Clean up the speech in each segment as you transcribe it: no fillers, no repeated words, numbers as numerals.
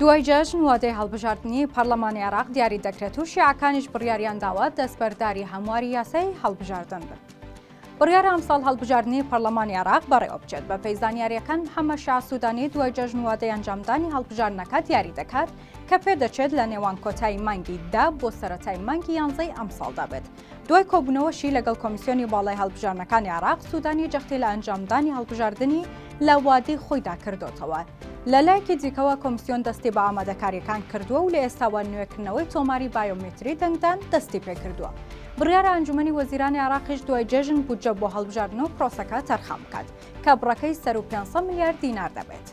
دوای جەژن وادەی هەڵبژاردننی پەرلەمانی عێراق دیاری دەکرێت و شیعەکانیش بڕیاریان داوە دەستبەرداری هەمواری یاسای هەڵبژاردن بن. بڕیارە ئەمساڵ هەڵبژاردننی پەرلەمانی عێراق بەڕێوە بچێت بە پێی زانیاریەکان محەممەد شیع سوودانی دوای جەژن وادەی ئەنجامدانی هەڵبژاردنەکە دیاری دەکات کە پێدەچێت لە نێوان کۆتایی مانگی 10 بۆ سەرەتای مانگی 11 ئەمساڵدا بێت. دوای کۆبوونەوەشی لەگەڵ کۆمیسیۆنی باڵای هەڵبژاردنەکانی عێراق سوودانی جەختی لە ئەنجامدانی هەڵبژاردننی لە وادەی خۆیدا کردوتەوە. لەلایەکی دیکەوە کۆمیسیۆن دەستی بە ئامادەکاریەکان کردووە و لە ئێستاوە نوێکردنەوەی تۆماری بایۆمێتری دەنگدان دەستی پێکردووە. بڕیارە ئەنجومەنی وەزیرانی عێراقیش دوای جەژن بودجە بۆ هەڵبژاردن و پرۆسەکە تەرخان بکات کە بڕەکەی سەر و 500 میلیارد دینار دەبێت.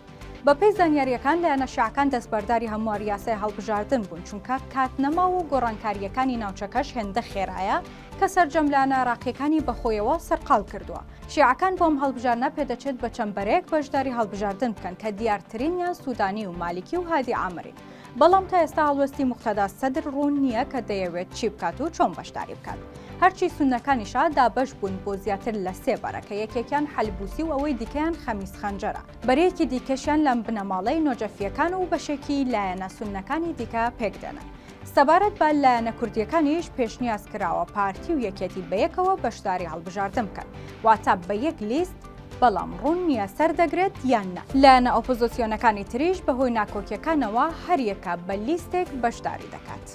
بە پێی زانیاریەکان لایەنە شیعەکان دەستبەرداری هەمواری یاسای هەڵبژاردن بوون چونکە کاتنەما و گۆڕانکاریەکانی ناوچەکەش هێندە خێرایە کە سەرجەم لایەنە عێراقیەکانی بەخۆیەوە سەرقاڵ کردووە. شیعەکان بۆم هەڵبژاردنە پێدەچێت بە چەمبەرەیەک بەشداری هەڵبژاردن بکەن کە دیارترینیان سوودانی و مالیکی و هادی عامری. بەڵام تا ئێستا هەڵوەستی موقتەدا سەدر ڕوون نییە کە دەیەوێت چی بکات و چۆن بەشداری بکات. هەرچی سونەکانیشا دابەش بوون بۆ زیاتر لە 3 بەرەکە یەکێکیان حەلبوسی و ئەوەی دیکەیان خەمیس خەنجەرە. بەرەیەکی دیکەشیان لەم بنەماڵەی نۆجەفیەکان و بەشێکی لایەنە سونەکانی دیکە پێکدەنن. سەبارەت بە لایەنە کوردیەکانیش پێشنیاز کراوە پارتی و یەکێتی بەیەکەوە بەشداری هەڵبژاردن بکەن واتە بە یەک لیست، بەڵام ڕوون نییە سەردەگرێت یان نە. لایەنە ئۆپۆزیسیۆنەکانی تریش بەهۆی ناکۆکیەکانەوە هەریەکە بە لیستێک بەشداری دەکات.